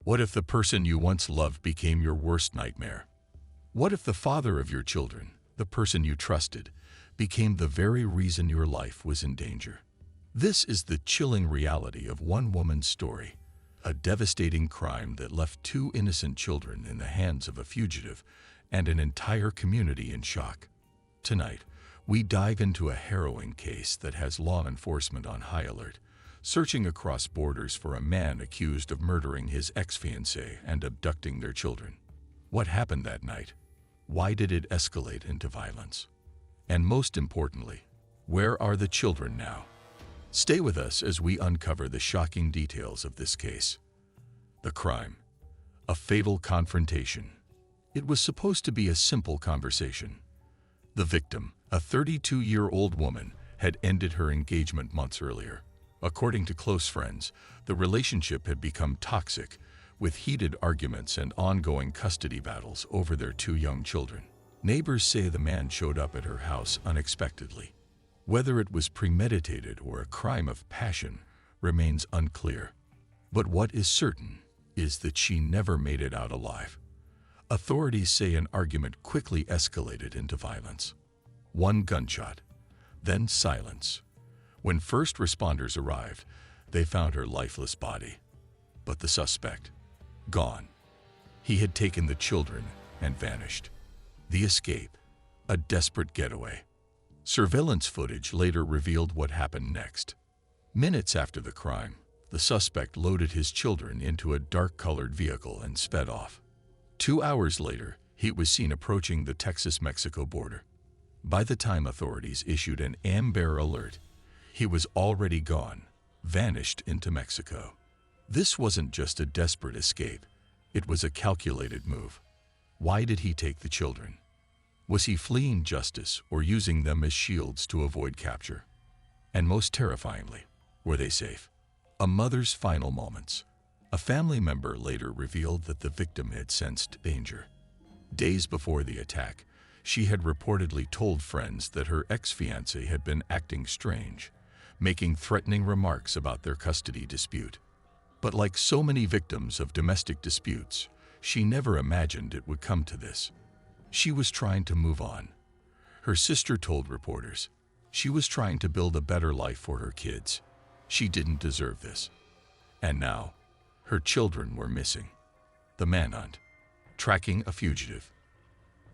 What if the person you once loved became your worst nightmare? What if the father of your children, the person you trusted, became the very reason your life was in danger? This is the chilling reality of one woman's story, a devastating crime that left two innocent children in the hands of a fugitive and an entire community in shock. Tonight, we dive into a harrowing case that has law enforcement on high alert, searching across borders for a man accused of murdering his ex-fiancée and abducting their children. What happened that night? Why did it escalate into violence? And most importantly, where are the children now? Stay with us as we uncover the shocking details of this case. The crime. A fatal confrontation. It was supposed to be a simple conversation. The victim, a 32-year-old woman, had ended her engagement months earlier. According to close friends, the relationship had become toxic, with heated arguments and ongoing custody battles over their two young children. Neighbors say the man showed up at her house unexpectedly. Whether it was premeditated or a crime of passion remains unclear. But what is certain is that she never made it out alive. Authorities say an argument quickly escalated into violence. One gunshot, then silence. When first responders arrived, they found her lifeless body. But the suspect, gone. He had taken the children and vanished. The escape, a desperate getaway. Surveillance footage later revealed what happened next. Minutes after the crime, the suspect loaded his children into a dark-colored vehicle and sped off. 2 hours later, he was seen approaching the Texas-Mexico border. By the time authorities issued an Amber Alert, he was already gone, vanished into Mexico. This wasn't just a desperate escape, it was a calculated move. Why did he take the children? Was he fleeing justice or using them as shields to avoid capture? And most terrifyingly, were they safe? A mother's final moments. A family member later revealed that the victim had sensed danger. Days before the attack, she had reportedly told friends that her ex-fiancé had been acting strange, making threatening remarks about their custody dispute. But like so many victims of domestic disputes, she never imagined it would come to this. She was trying to move on. Her sister told reporters she was trying to build a better life for her kids. She didn't deserve this. And now, her children were missing. The manhunt. Tracking a fugitive.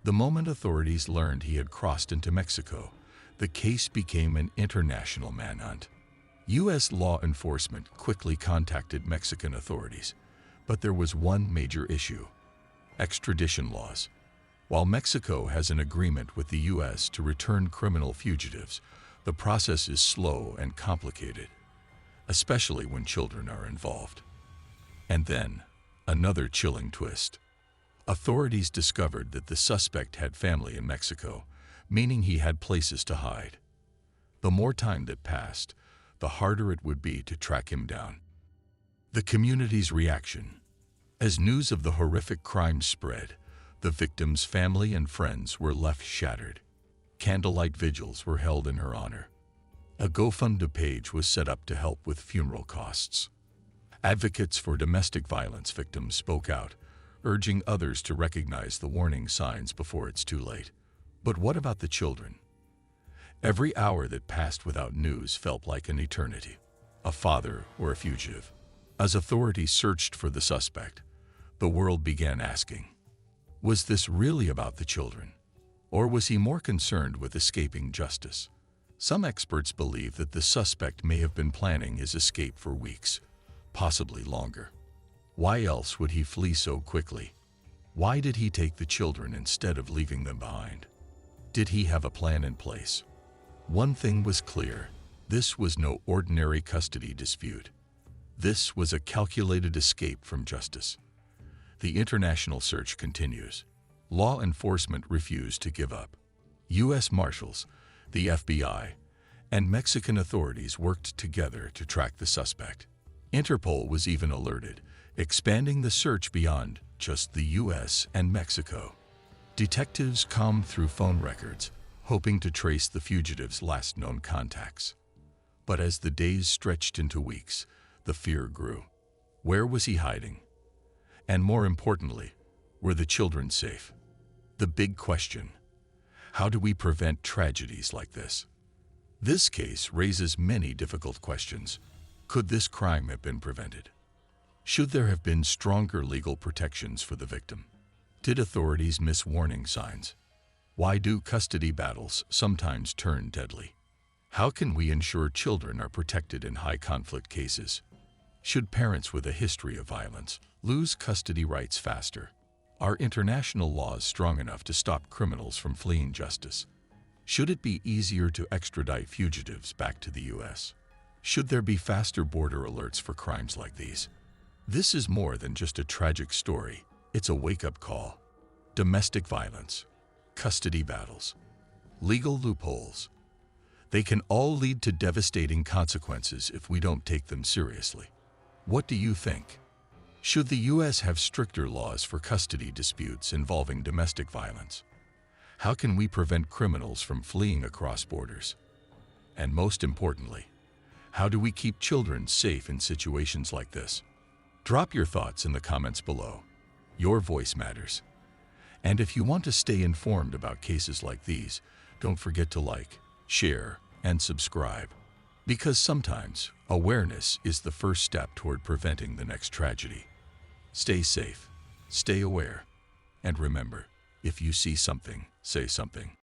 The moment authorities learned he had crossed into Mexico, the case became an international manhunt. U.S. law enforcement quickly contacted Mexican authorities, but there was one major issue: extradition laws. While Mexico has an agreement with the U.S. to return criminal fugitives, the process is slow and complicated, especially when children are involved. And then, another chilling twist. Authorities discovered that the suspect had family in Mexico, meaning he had places to hide. The more time that passed, the harder it would be to track him down. The community's reaction. As news of the horrific crime spread, the victim's family and friends were left shattered. Candlelight vigils were held in her honor. A GoFundMe page was set up to help with funeral costs. Advocates for domestic violence victims spoke out, urging others to recognize the warning signs before it's too late. But what about the children? Every hour that passed without news felt like an eternity. A father or a fugitive. As authorities searched for the suspect, the world began asking, was this really about the children? Or was he more concerned with escaping justice? Some experts believe that the suspect may have been planning his escape for weeks, possibly longer. Why else would he flee so quickly? Why did he take the children instead of leaving them behind? Did he have a plan in place? One thing was clear: this was no ordinary custody dispute. This was a calculated escape from justice. The international search continues. Law enforcement refused to give up. U.S. Marshals, the FBI, and Mexican authorities worked together to track the suspect. Interpol was even alerted, expanding the search beyond just the U.S. and Mexico. Detectives combed through phone records, hoping to trace the fugitive's last known contacts. But as the days stretched into weeks, the fear grew. Where was he hiding? And more importantly, were the children safe? The big question: how do we prevent tragedies like this? This case raises many difficult questions. Could this crime have been prevented? Should there have been stronger legal protections for the victim? Did authorities miss warning signs? Why do custody battles sometimes turn deadly? How can we ensure children are protected in high-conflict cases? Should parents with a history of violence lose custody rights faster? Are international laws strong enough to stop criminals from fleeing justice? Should it be easier to extradite fugitives back to the U.S.? Should there be faster border alerts for crimes like these? This is more than just a tragic story. It's a wake-up call. Domestic violence, custody battles, legal loopholes. They can all lead to devastating consequences if we don't take them seriously. What do you think? Should the U.S. have stricter laws for custody disputes involving domestic violence? How can we prevent criminals from fleeing across borders? And most importantly, how do we keep children safe in situations like this? Drop your thoughts in the comments below. Your voice matters. And if you want to stay informed about cases like these, don't forget to like, share, and subscribe. Because sometimes awareness is the first step toward preventing the next tragedy. Stay safe, stay aware, and remember, if you see something, say something.